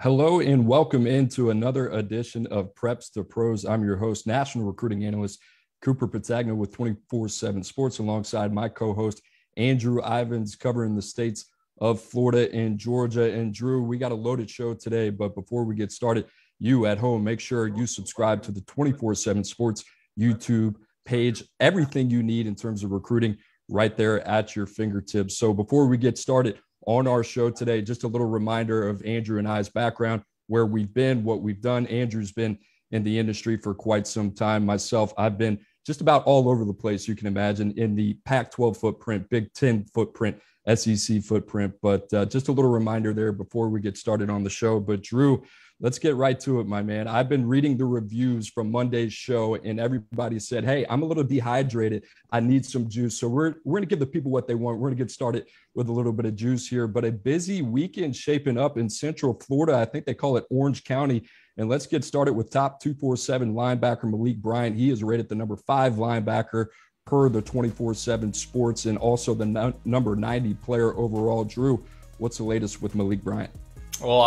Hello and welcome into another edition of Preps to Pros. I'm your host, national recruiting analyst Cooper Patagna with 24/7 Sports, alongside my co-host Andrew Ivins, covering the states of Florida and Georgia. And Drew, we got a loaded show today, but before we get started, you at home, make sure you subscribe to the 24/7 Sports YouTube page. Everything you need in terms of recruiting right there at your fingertips. So before we get started on our show today, just a little reminder of Andrew and I's background, where we've been, what we've done. Andrew's been in the industry for quite some time. Myself, I've been just about all over the place, you can imagine, in the Pac-12 footprint, Big Ten footprint, SEC footprint. But just a little reminder there before we get started on the show. But Drew, let's get right to it, my man. I've been reading the reviews from Monday's show, and everybody said, hey, I'm a little dehydrated. I need some juice. So we're going to give the people what they want. We're going to get started with a little bit of juice here. But a busy weekend shaping up in Central Florida. I think they call it Orange County. And let's get started with top 247 linebacker Malik Bryant. He is rated the number 5 linebacker per the 24/7 Sports, and also the number 90 player overall. Drew, what's the latest with Malik Bryant? Well,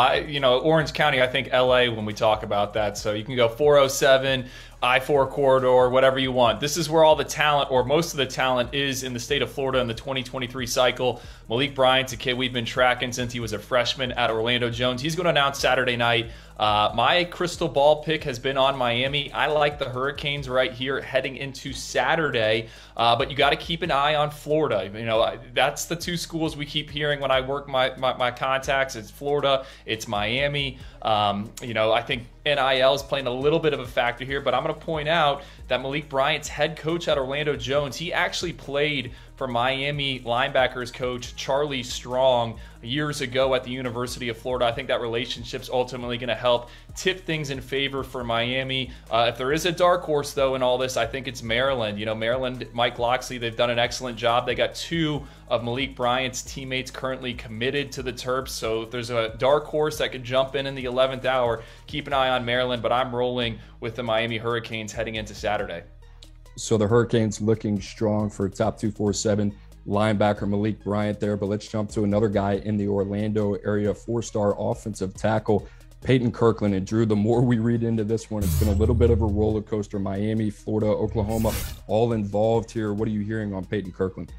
Orange County, I think LA when we talk about that. So you can go 407, I-4 corridor, whatever you want. This is where all the talent, or most of the talent, is in the state of Florida in the 2023 cycle. Malik Bryant's a kid we've been tracking since he was a freshman at Orlando Jones. He's going to announce Saturday night. My crystal ball pick has been on Miami. I like the Hurricanes right here heading into Saturday, but you got to keep an eye on Florida. You know, that's the two schools we keep hearing when I work my contacts. It's Florida, it's Miami. I think NIL is playing a little bit of a factor here, but I'm going to point out that Malik Bryant's head coach at Orlando Jones, he actually played for Miami linebackers coach Charlie Strong years ago at the University of Florida. I think that relationship's ultimately going to help tip things in favor for Miami. If there is a dark horse, though, in all this, I think it's Maryland. You know, Maryland, Mike Locksley, they've done an excellent job. They got 2 of Malik Bryant's teammates currently committed to the Terps. So if there's a dark horse that could jump in the 11th hour, keep an eye on Maryland. But I'm rolling with the Miami Hurricanes heading into Saturday. So the Hurricanes looking strong for top 247 linebacker Malik Bryant there. But let's jump to another guy in the Orlando area, 4-star offensive tackle Peyton Kirkland. And Drew, the more we read into this one, it's been a little bit of a roller coaster. Miami, Florida, Oklahoma, all involved here. What are you hearing on Peyton Kirkland?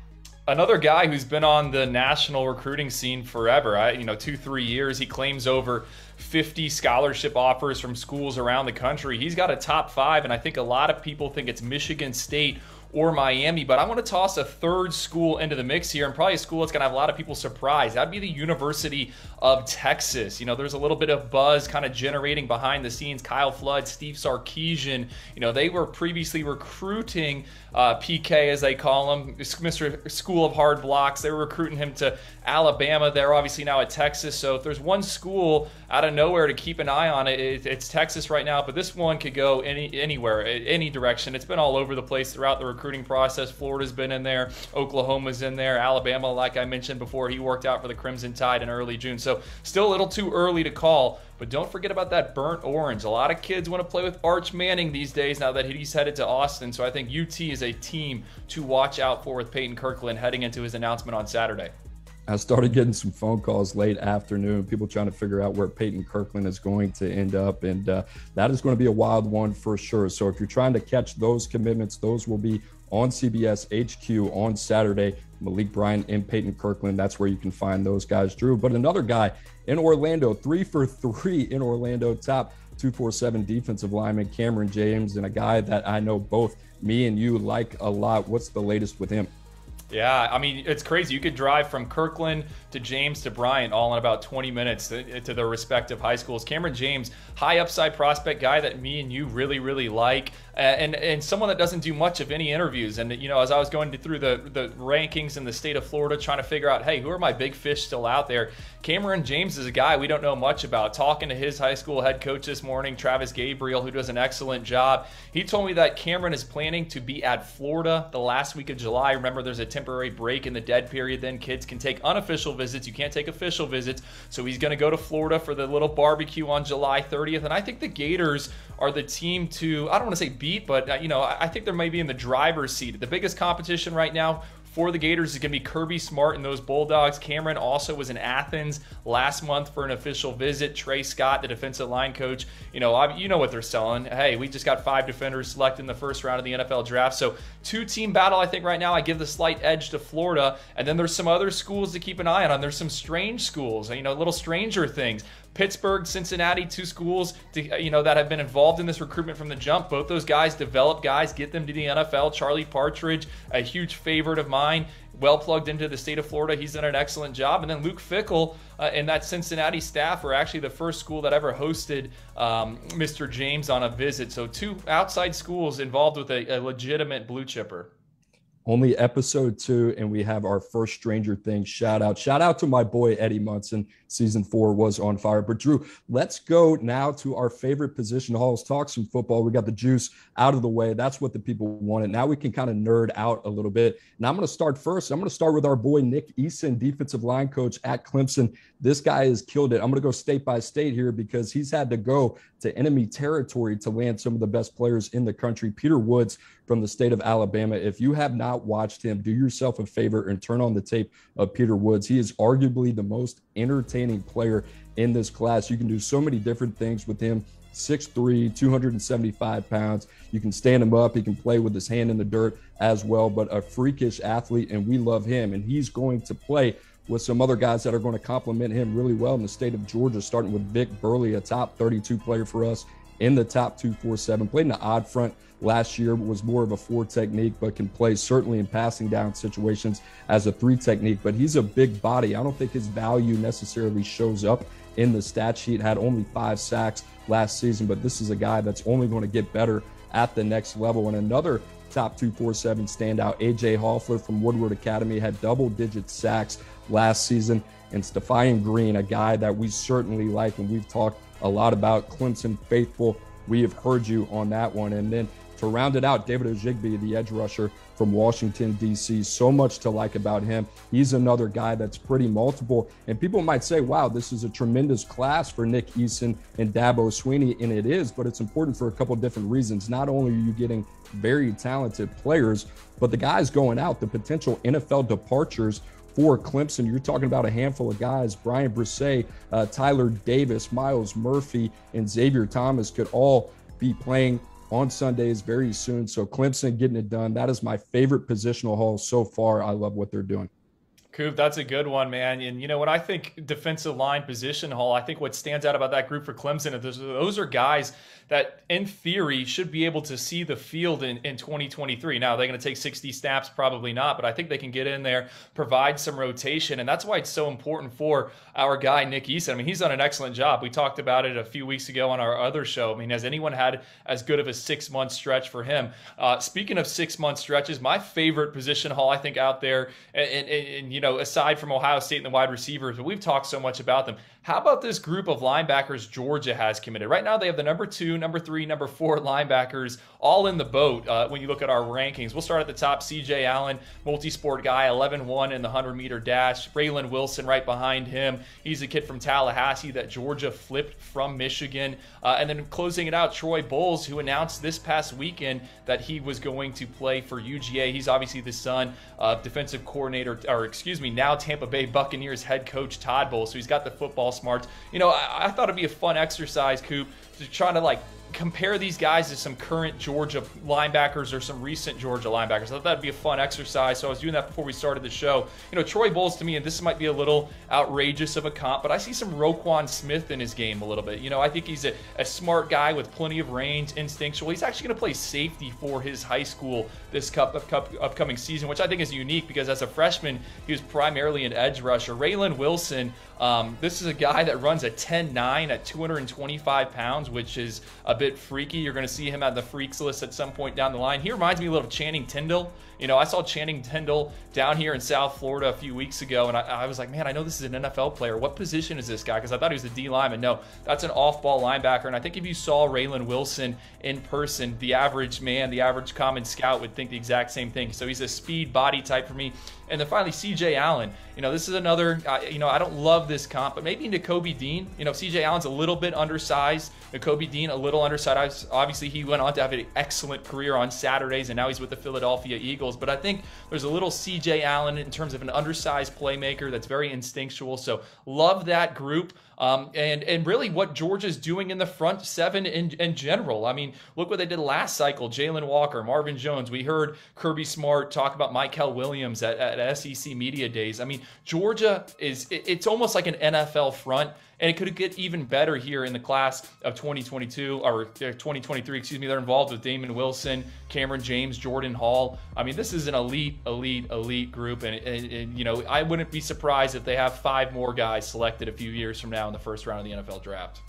Another guy who's been on the national recruiting scene forever, 2-3 years. He claims over 50 scholarship offers from schools around the country. He's got a top 5, and I think a lot of people think it's Michigan State or Miami, but I want to toss a third school into the mix here, and probably a school that's going to have a lot of people surprised. That'd be the University of Texas. You know, there's a little bit of buzz kind of generating behind the scenes. Kyle Flood, Steve Sarkisian, they were previously recruiting PK, as they call him, Mr. School of Hard Blocks. They were recruiting him to Alabama. They're obviously now at Texas. So if there's one school out of nowhere to keep an eye on, it's Texas right now. But this one could go anywhere, any direction. It's been all over the place throughout the recruiting process. Florida's been in there. Oklahoma's in there. Alabama, like I mentioned before, he worked out for the Crimson Tide in early June. So still a little too early to call. But don't forget about that burnt orange. A lot of kids want to play with Arch Manning these days now that he's headed to Austin. So I think UT is a team to watch out for with Peyton Kirkland heading into his announcement on Saturday. I started getting some phone calls late afternoon, people trying to figure out where Peyton Kirkland is going to end up. And that is going to be a wild one for sure. So if you're trying to catch those commitments, those will be on CBS HQ on Saturday. Malik Bryant and Peyton Kirkland, that's where you can find those guys, Drew. But another guy in Orlando, 3 for 3 in Orlando, top 247 defensive lineman Cameron James, and a guy that I know both me and you like a lot. What's the latest with him? Yeah, I mean, it's crazy. You could drive from Kirkland to James to Bryant all in about 20 minutes to their respective high schools. Cameron James, high upside prospect, guy that me and you really, really like, and someone that doesn't do much of any interviews. And, as I was going through the rankings in the state of Florida, trying to figure out, hey, who are my big fish still out there? Cameron James is a guy we don't know much about. Talking to his high school head coach this morning, Travis Gabriel, who does an excellent job, he told me that Cameron is planning to be at Florida the last week of July. Remember, there's a temporary break in the dead period. Then kids can take unofficial visits. You can't take official visits. So he's going to go to Florida for the little barbecue on July 30th. And I think the Gators are the team to, I don't want to say beat, but I think they're maybe in the driver's seat. The biggest competition right now for the Gators is going to be Kirby Smart and those Bulldogs. Cameron also was in Athens last month for an official visit. Trey Scott, the defensive line coach, you know what they're selling. Hey, we just got 5 defenders selected in the first round of the NFL draft. So 2-team battle, I think right now I give the slight edge to Florida. And then there's some other schools to keep an eye on. There's some strange schools, little stranger things. Pittsburgh, Cincinnati, 2 schools that have been involved in this recruitment from the jump. Both those guys develop guys, get them to the NFL. Charlie Partridge, a huge favorite of mine, well plugged into the state of Florida. He's done an excellent job. And then Luke Fickell and that Cincinnati staff are actually the first school that ever hosted Mr. James on a visit. So 2 outside schools involved with a legitimate blue chipper. Only episode 2, and we have our first Stranger Things shout out to my boy Eddie Munson. Season 4 was on fire. But Drew, let's go now to our favorite position halls, talk some football. We got the juice out of the way. That's what the people wanted. Now we can kind of nerd out a little bit. And I'm going to start first. I'm going to start with our boy Nick Eason, defensive line coach at Clemson. This guy has killed it. I'm going to go state by state here because he's had to go to enemy territory to land some of the best players in the country. Peter Woods from the state of Alabama. If you have not watched him, do yourself a favor and turn on the tape of Peter Woods. He is arguably the most entertaining player in this class. You can do so many different things with him. 6'3", 275 pounds. You can stand him up. He can play with his hand in the dirt as well, but a freakish athlete, and we love him. And he's going to play with some other guys that are going to complement him really well in the state of Georgia, starting with Vic Burley, a top 32 player for us in the top 247. Played in the odd front last year, was more of a 4 technique, but can play certainly in passing down situations as a 3 technique. But he's a big body. I don't think his value necessarily shows up in the stat sheet. Had only 5 sacks last season, but this is a guy that's only going to get better at the next level. And another top 247 standout, AJ Hoffler from Woodward Academy, had double-digit sacks last season. And Stephon Green, a guy that we certainly like, and we've talked a lot about. Clemson faithful, we have heard you on that one. And then to round it out, David Ojigbe, the edge rusher from Washington, D.C. So much to like about him. He's another guy that's pretty multiple. And people might say, wow, this is a tremendous class for Nick Eason and Dabo Swinney, and it is, but it's important for a couple of different reasons. Not only are you getting very talented players, but the guys going out, the potential NFL departures for Clemson. You're talking about a handful of guys, Brian Brisset, Tyler Davis, Miles Murphy, and Xavier Thomas could all be playing on Sundays very soon. So Clemson getting it done. That is my favorite positional haul so far. I love what they're doing. Coop, that's a good one, man. And, when I think defensive line position haul, I think what stands out about that group for Clemson is those are guys that, in theory, should be able to see the field in 2023. Now, are they going to take 60 snaps? Probably not, but I think they can get in there, provide some rotation, and that's why it's so important for our guy, Nick Eason. I mean, he's done an excellent job. We talked about it a few weeks ago on our other show. I mean, has anyone had as good of a 6-month stretch for him? Speaking of 6-month stretches, my favorite position haul, I think, out there, and aside from Ohio State and the wide receivers, but we've talked so much about them. How about this group of linebackers Georgia has committed? Right now, they have the number 2, number 3, number 4 linebackers all in the boat when you look at our rankings. We'll start at the top. C.J. Allen, multi-sport guy, 11-1 in the 100-meter dash. Raylan Wilson right behind him. He's a kid from Tallahassee that Georgia flipped from Michigan. And then closing it out, Troy Bowles, who announced this past weekend that he was going to play for UGA. He's obviously the son of defensive coordinator, now Tampa Bay Buccaneers head coach Todd Bowles. So he's got the football smarts. I thought it'd be a fun exercise, Coop, to try to compare these guys to some current Georgia linebackers or some recent Georgia linebackers. I thought that'd be a fun exercise. So I was doing that before we started the show. Troy Bowles, to me, and this might be a little outrageous of a comp, but I see some Roquan Smith in his game a little bit. I think he's a smart guy with plenty of range, instinctual. He's actually going to play safety for his high school this upcoming season, which I think is unique because as a freshman, he was primarily an edge rusher. Raylan Wilson, this is a guy that runs a 10.9 at 225 pounds, which is a bit freaky. You're going to see him at the freaks list at some point down the line. He reminds me a little of Channing Tindall. I saw Channing Tindall down here in South Florida a few weeks ago, and I was like, man, I know this is an NFL player. What position is this guy? Because I thought he was a D lineman. No, that's an off-ball linebacker, and I think if you saw Raylan Wilson in person, the average man, the average common scout would think the exact same thing. So he's a speed body type for me. And then finally, CJ Allen. This is another, I don't love this comp, but maybe Nakobe Dean. CJ Allen's a little bit undersized. Nakobe Dean, a little undersized. Obviously, he went on to have an excellent career on Saturdays, and now he's with the Philadelphia Eagles. But I think there's a little CJ Allen in terms of an undersized playmaker that's very instinctual. So love that group. And really what Georgia's doing in the front seven in general. I mean, look what they did last cycle. Jalen Walker, Marvin Jones. We heard Kirby Smart talk about Mykel Williams at SEC Media Days. I mean, Georgia it's almost like an NFL front. And it could get even better here in the class of 2022 or 2023, excuse me. They're involved with Damon Wilson, Cameron James, Jordan Hall. I mean, this is an elite group. And I wouldn't be surprised if they have 5 more guys selected a few years from now in the first round of the NFL draft.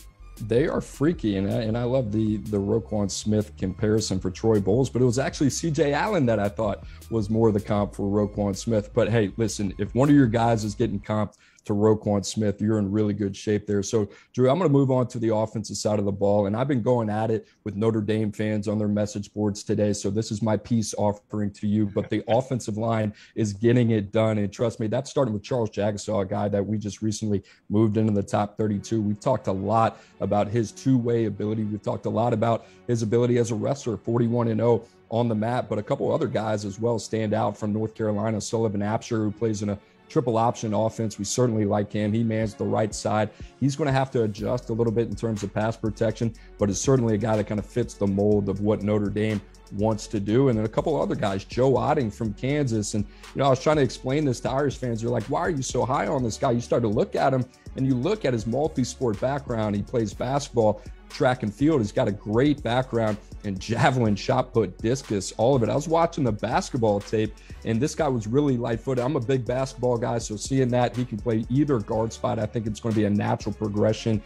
They are freaky, and I love the Roquan Smith comparison for Troy Bowles, but it was actually CJ Allen that I thought was more the comp for Roquan Smith. But hey, listen, if one of your guys is getting comped to Roquan Smith, you're in really good shape there. So, Drew, I'm going to move on to the offensive side of the ball, and I've been going at it with Notre Dame fans on their message boards today, so this is my peace offering to you. But the offensive line is getting it done, and trust me, that's starting with Charles Jagusah, a guy that we just recently moved into the top 32. We've talked a lot about his two-way ability. We've talked a lot about his ability as a wrestler, 41-0 on the mat, but a couple other guys as well stand out from North Carolina. Sullivan Absher, who plays in a triple option offense. We certainly like him. He mans the right side. He's going to have to adjust a little bit in terms of pass protection, but is certainly a guy that kind of fits the mold of what Notre Dame wants to do. And then a couple other guys, Joe Otting from Kansas. And, I was trying to explain this to Irish fans. They're like, why are you so high on this guy? You start to look at him and you look at his multi-sport background. He plays basketball, track and field. He's got a great background in javelin, shot put, discus, all of it. I was watching the basketball tape, and this guy was really light-footed. I'm a big basketball guy, so seeing that he can play either guard spot, I think it's going to be a natural progression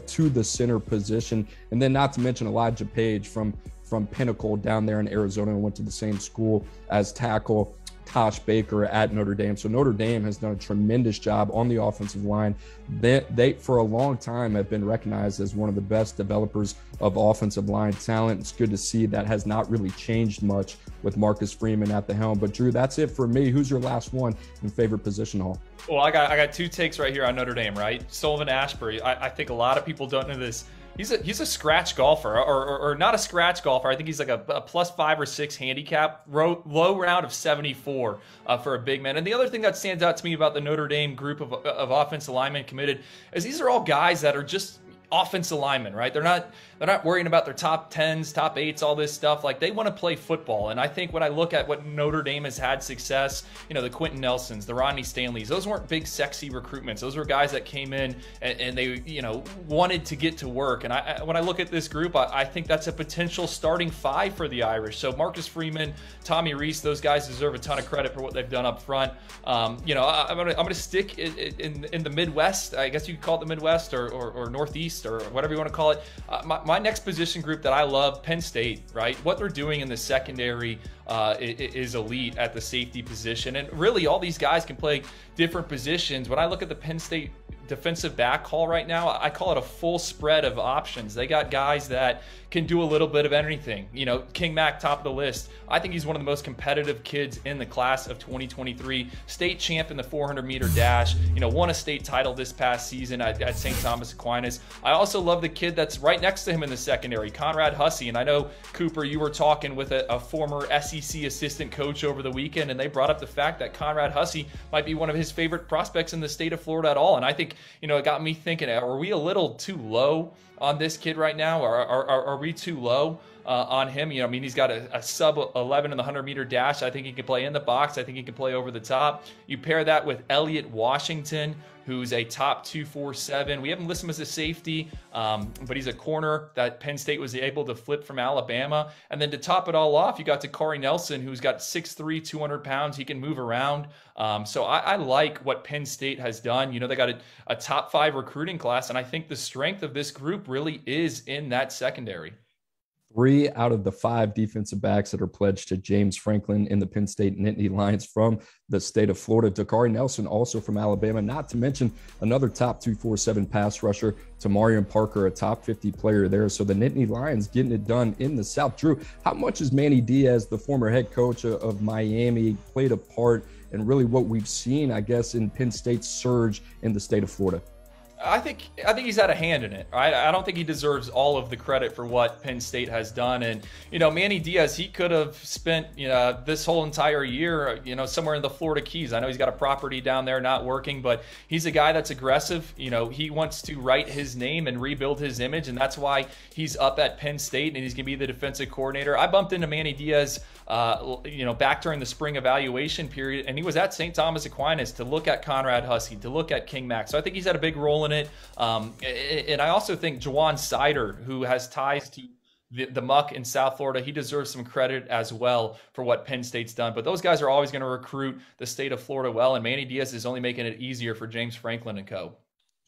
to the center position. And then not to mention Elijah Page from Pinnacle down there in Arizona, and went to the same school as tackle Tosh Baker at Notre Dame. So Notre Dame has done a tremendous job on the offensive line. They for a long time have been recognized as one of the best developers of offensive line talent. It's good to see that has not really changed much with Marcus Freeman at the helm. But Drew, that's it for me. Who's your last one in favorite position, Hall? Well, I got 2 takes right here on Notre Dame, right? Sullivan Ashbury. I think a lot of people don't know this. He's a scratch golfer, or not a scratch golfer. I think he's like a +5 or 6 handicap, low round of 74 for a big man. And the other thing that stands out to me about the Notre Dame group of offensive linemen committed is these are all guys that are just offensive linemen, right? They're not worrying about their top 10s, top 8s, all this stuff. Like, they want to play football. And I think when I look at what Notre Dame has had success, the Quentin Nelsons, the Rodney Stanleys, those weren't big, sexy recruitments. Those were guys that came in and they, wanted to get to work. And when I look at this group, I think that's a potential starting 5 for the Irish. So Marcus Freeman, Tommy Rees, those guys deserve a ton of credit for what they've done up front. I'm gonna stick in the Midwest. I guess you could call it the Midwest or Northeast, or whatever you want to call it. My next position group that I love, Penn State, right? What they're doing in the secondary is elite at the safety position. And really, all these guys can play different positions. When I look at the Penn State defensive back call right now, I call it a full spread of options. They got guys that can do a little bit of anything. King Mack, top of the list. I think he's one of the most competitive kids in the class of 2023. State champ in the 400-meter dash. Won a state title this past season at St. Thomas Aquinas. I also love the kid that's right next to him in the secondary, Conrad Hussey. And I know, Cooper, you were talking with a former SEC assistant coach over the weekend, and they brought up the fact that Conrad Hussey might be one of his favorite prospects in the state of Florida at all. And I think, it got me thinking, are we a little too low on this kid right now? Or are we too low on him? He's got a sub 11 in the 100-meter dash. I think he can play in the box. I think he can play over the top. You pair that with Elliott Washington, who's a top 247. We haven't listed him as a safety, but he's a corner that Penn State was able to flip from Alabama. And then to top it all off, you got Takari Nelson, who's got 6'3", 200 pounds. He can move around. So I like what Penn State has done. They got a top 5 recruiting class, and I think the strength of this group really is in that secondary. 3 out of the 5 defensive backs that are pledged to James Franklin in the Penn State Nittany Lions from the state of Florida. Takari Nelson, also from Alabama, not to mention another top 247 pass rusher, Tamarion Parker, a top 50 player there. So the Nittany Lions getting it done in the South. Drew, how much has Manny Diaz, the former head coach of Miami, played a part and really what we've seen, I guess, in Penn State's surge in the state of Florida? I think he's had a hand in it. Right? I don't think he deserves all of the credit for what Penn State has done. And Manny Diaz, he could have spent this whole entire year somewhere in the Florida Keys. I know he's got a property down there not working, but he's a guy that's aggressive. He wants to write his name and rebuild his image, and that's why he's up at Penn State and he's going to be the defensive coordinator. I bumped into Manny Diaz back during the spring evaluation period, and he was at St. Thomas Aquinas to look at Conrad Hussey, to look at King Mack. So I think he's had a big role in it. And I also think Jawan Sider, who has ties to the Muck in South Florida, he deserves some credit as well for what Penn State's done. But those guys are always going to recruit the state of Florida well, and Manny Diaz is only making it easier for James Franklin and co.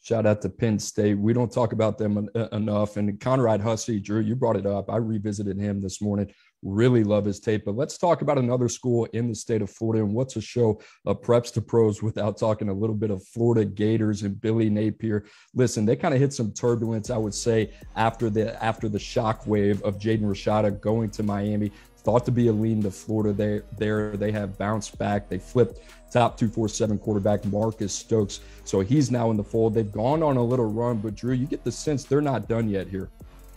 Shout out to Penn State. We don't talk about them enough. And Conrad Hussey, Drew, you brought it up. I revisited him this morning. Really love his tape. But let's talk about another school in the state of Florida. And what's a show of Preps to Pros without talking a little bit of Florida Gators and Billy Napier. Listen, they kind of hit some turbulence, I would say, after the shockwave of Jaden Rashada going to Miami. Thought to be a lean to Florida there. They have bounced back. They flipped top 247 quarterback Marcus Stokes. So he's now in the fold. They've gone on a little run, but Drew, you get the sense they're not done yet here.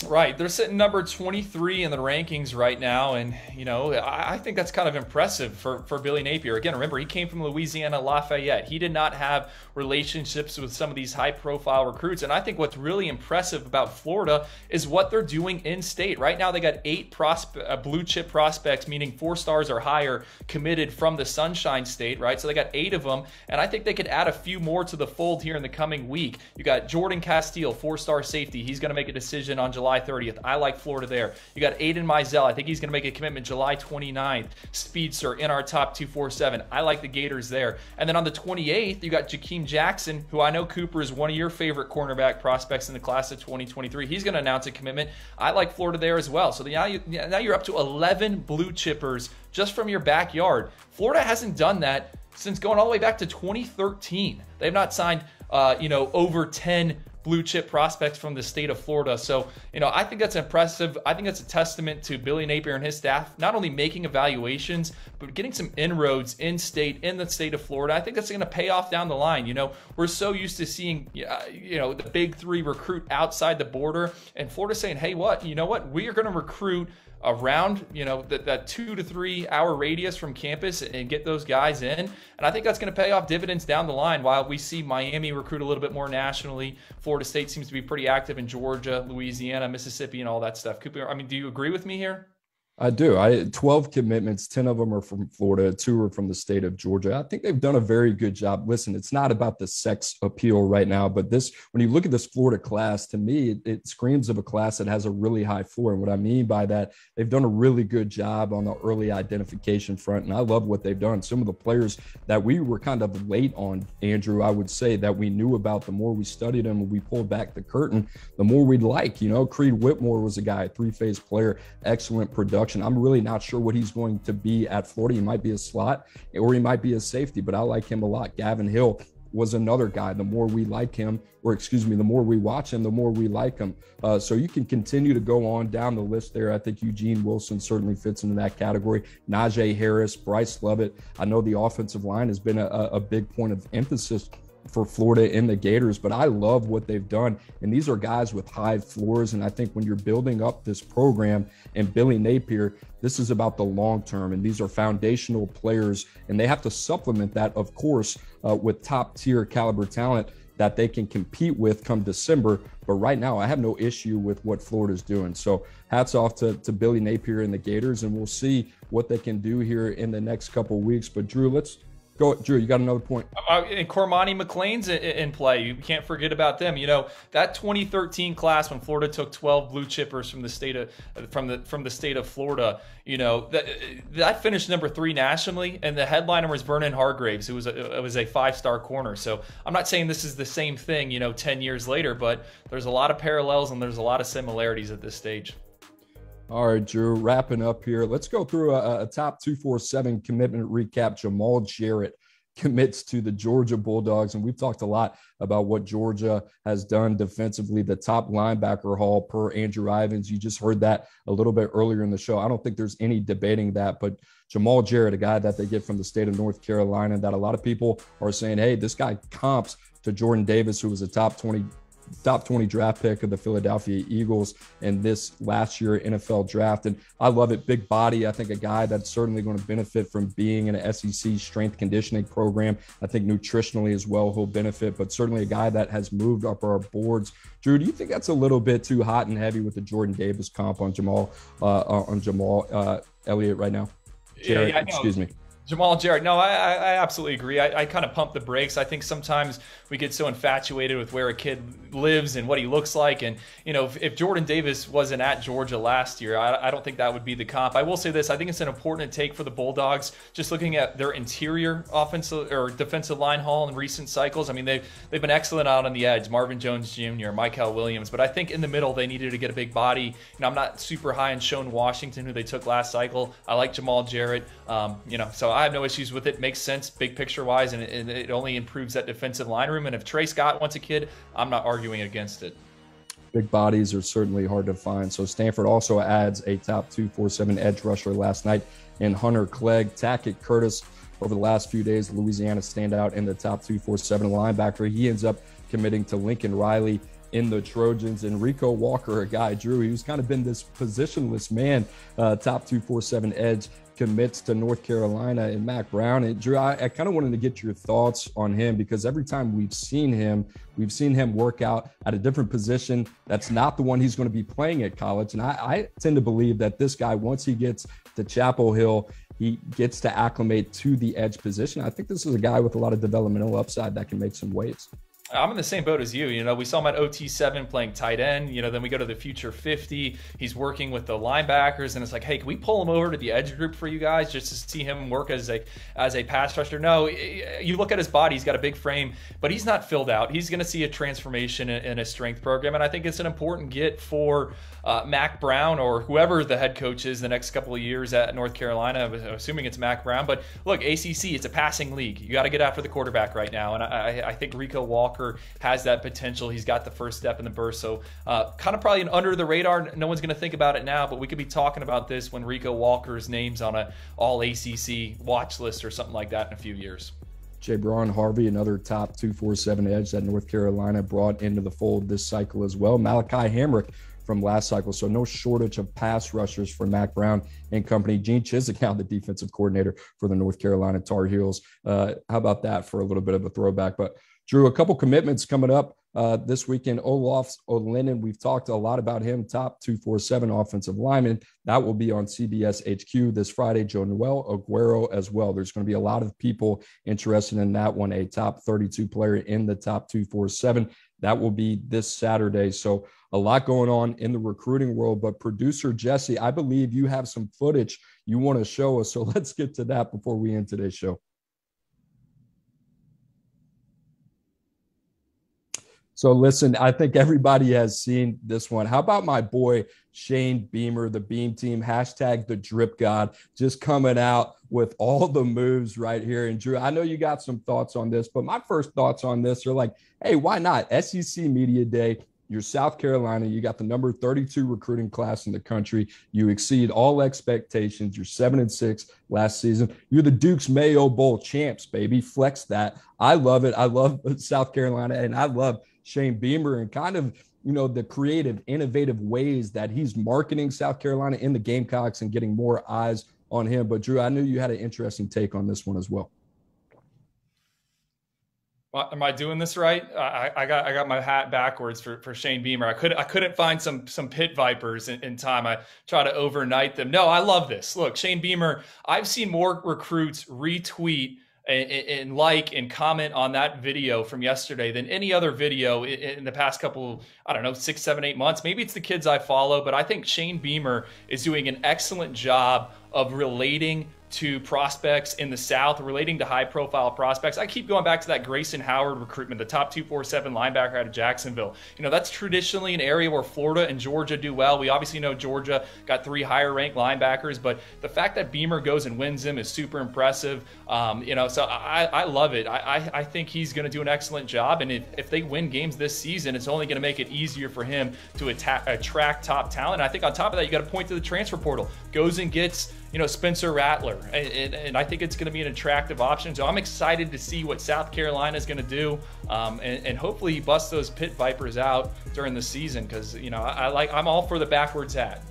Right. They're sitting number 23 in the rankings right now. And, I think that's kind of impressive for Billy Napier. Again, remember, he came from Louisiana Lafayette. He did not have relationships with some of these high-profile recruits. And I think what's really impressive about Florida is what they're doing in state. Right now, they got 8 blue-chip prospects, meaning 4 stars or higher, committed from the Sunshine State, right? So they got 8 of them. And I think they could add a few more to the fold here in the coming week. You got Jordan Castile, 4-star safety. He's going to make a decision on July 30th. I like Florida there. You got Aiden Mizell. I think he's going to make a commitment July 29th. Speedster in our top 247. I like the Gators there. And then on the 28th, you got Jakeem Jackson, who I know, Cooper, is one of your favorite cornerback prospects in the class of 2023. He's going to announce a commitment. I like Florida there as well. So now you're up to 11 blue chippers just from your backyard. Florida hasn't done that since going all the way back to 2013. They've not signed over 10 blue chip prospects from the state of Florida. So, I think that's impressive. I think that's a testament to Billy Napier and his staff, not only making evaluations, but getting some inroads in the state of Florida. I think that's going to pay off down the line. We're so used to seeing, the big 3 recruit outside the border, and Florida saying, hey, we are going to recruit around that 2 to 3 hour radius from campus and get those guys in. And I think that's going to pay off dividends down the line. While we see Miami recruit a little bit more nationally, Florida State seems to be pretty active in Georgia, Louisiana, Mississippi, and all that stuff. Cooper, do you agree with me here? I do. 12 commitments, 10 of them are from Florida, 2 are from the state of Georgia. I think they've done a very good job. Listen, it's not about the sex appeal right now, but when you look at this Florida class, to me, it screams of a class that has a really high floor. And what I mean by that, they've done a really good job on the early identification front. And I love what they've done. Some of the players that we were kind of late on, Andrew, I would say that we knew about, the more we studied them and we pulled back the curtain, the more we'd like. Creed Whitmore was a guy, 3-phase player, excellent production. I'm really not sure what he's going to be at Florida. He might be a slot or he might be a safety, but I like him a lot. Gavin Hill was another guy. The more we like him, the more we watch him, the more we like him. So you can continue to go on down the list there. I think Eugene Wilson certainly fits into that category. Najee Harris, Bryce Lovett. I know the offensive line has been a big point of emphasis for Florida and the Gators, but I love what they've done. And these are guys with high floors. And I think when you're building up this program, and Billy Napier, this is about the long term. And these are foundational players, and they have to supplement that, of course, with top tier caliber talent that they can compete with come December. But right now, I have no issue with what Florida's doing. So hats off to Billy Napier and the Gators, and we'll see what they can do here in the next couple of weeks. But Drew, let's go. Drew, you got another point? And Cormani McLean's in play. You can't forget about them. That 2013 class when Florida took 12 blue chippers from the state of Florida. That finished number 3 nationally, and the headliner was Vernon Hargraves, who was a 5-star corner. So I'm not saying this is the same thing, 10 years later, but there's a lot of parallels and there's a lot of similarities at this stage. All right, Drew, wrapping up here. Let's go through a top 247 commitment recap. Jamal Jarrett commits to the Georgia Bulldogs. And we've talked a lot about what Georgia has done defensively, the top linebacker haul per Andrew Ivins. You just heard that a little bit earlier in the show. I don't think there's any debating that, but Jamal Jarrett, a guy that they get from the state of North Carolina, that a lot of people are saying, hey, this guy comps to Jordan Davis, who was a top 20 draft pick of the Philadelphia Eagles in this last year NFL draft. And I love it. Big body. I think a guy that's certainly going to benefit from being in an SEC strength conditioning program. I think nutritionally as well, he'll benefit, but certainly a guy that has moved up our boards. Drew, do you think that's a little bit too hot and heavy with the Jordan Davis comp on Jamal Elliott right now? Jarrett, yeah, excuse me. Jamal Jarrett. No, I absolutely agree. I kind of pump the brakes. I think sometimes we get so infatuated with where a kid lives and what he looks like. And, you know, if Jordan Davis wasn't at Georgia last year, I don't think that would be the comp. I will say this. I think it's an important take for the Bulldogs, just looking at their interior offensive or defensive line haul in recent cycles. I mean, they've been excellent out on the edge. Marvin Jones Jr., Michael Williams. But I think in the middle, they needed to get a big body. You know, I'm not super high on Shone Washington, who they took last cycle. I like Jamal Jarrett. You know, so I have no issues with it. Makes sense big picture wise, and it only improves that defensive line room. And if Trey Scott wants a kid, I'm not arguing against it. Big bodies are certainly hard to find. So Stanford also adds a top 247 edge rusher last night in Hunter Clegg. Tackett Curtis over the last few days, Louisiana standout in the top 247 linebacker. He ends up committing to Lincoln Riley in the Trojans. And Rico Walker, a guy, Drew, he's kind of been this positionless man, top 247 edge, commits to North Carolina, and Mack Brown. And Drew, I kind of wanted to get your thoughts on him, because every time we've seen him work out at a different position that's not the one he's going to be playing at college. And I tend to believe that this guy, once he gets to Chapel Hill, he gets to acclimate to the edge position. I think this is a guy with a lot of developmental upside that can make some waves. I'm in the same boat as you. You know, we saw him at OT7 playing tight end. You know, then we go to the Future 50. He's working with the linebackers, and it's like, hey, can we pull him over to the edge group for you guys just to see him work as a pass rusher? No, you look at his body. He's got a big frame, but he's not filled out. He's going to see a transformation in a strength program, and I think it's an important get for Mack Brown or whoever the head coach is the next couple of years at North Carolina, assuming it's Mack Brown. But look, ACC, it's a passing league. You got to get after the quarterback right now, and I think Rico Walker has that potential. He's got the first step in the burst. So kind of probably an under the radar. No one's going to think about it now, but we could be talking about this when Rico Walker's name's on a all ACC watch list or something like that in a few years. Jabron Harvey, another top 247 edge that North Carolina brought into the fold this cycle as well. Malachi Hamrick from last cycle. So no shortage of pass rushers for Mack Brown and company. Gene Chizik, now the defensive coordinator for the North Carolina Tar Heels. How about that for a little bit of a throwback? But Drew, a couple commitments coming up this weekend. Olaf Olenin, we've talked a lot about him, top 247 offensive lineman. That will be on CBS HQ this Friday. Joe Noel Aguero as well. There's going to be a lot of people interested in that one, a top 32 player in the top 247. That will be this Saturday. So a lot going on in the recruiting world. But producer Jesse, I believe you have some footage you want to show us. So let's get to that before we end today's show. So listen, I think everybody has seen this one. How about my boy Shane Beamer, the Beam Team, hashtag the Drip God, just coming out with all the moves right here. And Drew, I know you got some thoughts on this, but my first thoughts on this are like, hey, why not? SEC Media Day. You're South Carolina. You got the number 32 recruiting class in the country. You exceed all expectations. You're 7-6 last season. You're the Duke's Mayo Bowl champs, baby. Flex that. I love it. I love South Carolina, and I love Shane Beamer and kind of, you know, the creative, innovative ways that he's marketing South Carolina in the Gamecocks and getting more eyes on him. But Drew, I knew you had an interesting take on this one as well. Am I doing this right? I got my hat backwards for Shane Beamer. I couldn't find some pit vipers in time. I try to overnight them. No, I love this. Look, Shane Beamer, I've seen more recruits retweet and like and comment on that video from yesterday than any other video in the past couple, I don't know, 6, 7, 8 months. Maybe it's the kids I follow, but I think Shane Beamer is doing an excellent job of relating to prospects in the South, relating to high-profile prospects, I keep going back to that Grayson Howard recruitment, the top 247 linebacker out of Jacksonville. That's traditionally an area where Florida and Georgia do well. We obviously know Georgia got 3 higher-ranked linebackers, but the fact that Beamer goes and wins him is super impressive. So I love it. I think he's going to do an excellent job, and if they win games this season, it's only going to make it easier for him to attract top talent. And I think on top of that, you got to point to the transfer portal. Goes and gets Spencer Rattler, and I think it's going to be an attractive option. So I'm excited to see what South Carolina is going to do, and hopefully bust those Pitt Vipers out during the season, because I'm all for the backwards hat.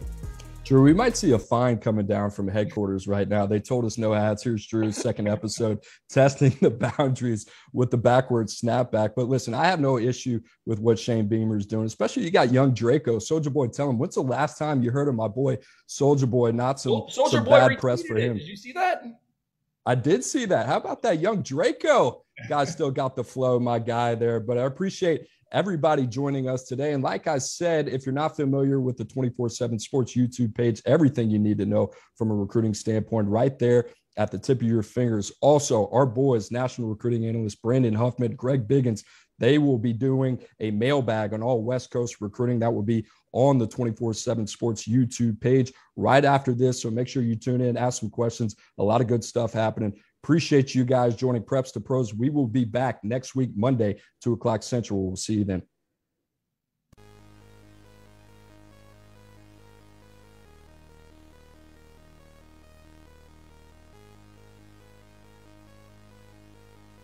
Drew, we might see a fine coming down from headquarters right now. They told us no ads. Here's Drew's second episode testing the boundaries with the backwards snapback. But listen, I have no issue with what Shane Beamer is doing, especially you got young Draco. Soulja Boy, tell him, when's the last time you heard of my boy Soulja Boy? Not some bad press for him. Did you see that? I did see that. How about that young Draco? Guys still got the flow, my guy there. But I appreciate everybody joining us today. And like I said, if you're not familiar with the 24/7 Sports YouTube page, everything you need to know from a recruiting standpoint right there at the tip of your fingers. Also, our boys, national recruiting analyst Brandon Huffman, Greg Biggins, they will be doing a mailbag on all West Coast recruiting. That will be on the 24/7 Sports YouTube page right after this. So make sure you tune in, ask some questions. A lot of good stuff happening. Appreciate you guys joining Preps to Pros. We will be back next week, Monday, 2 o'clock Central. We'll see you then.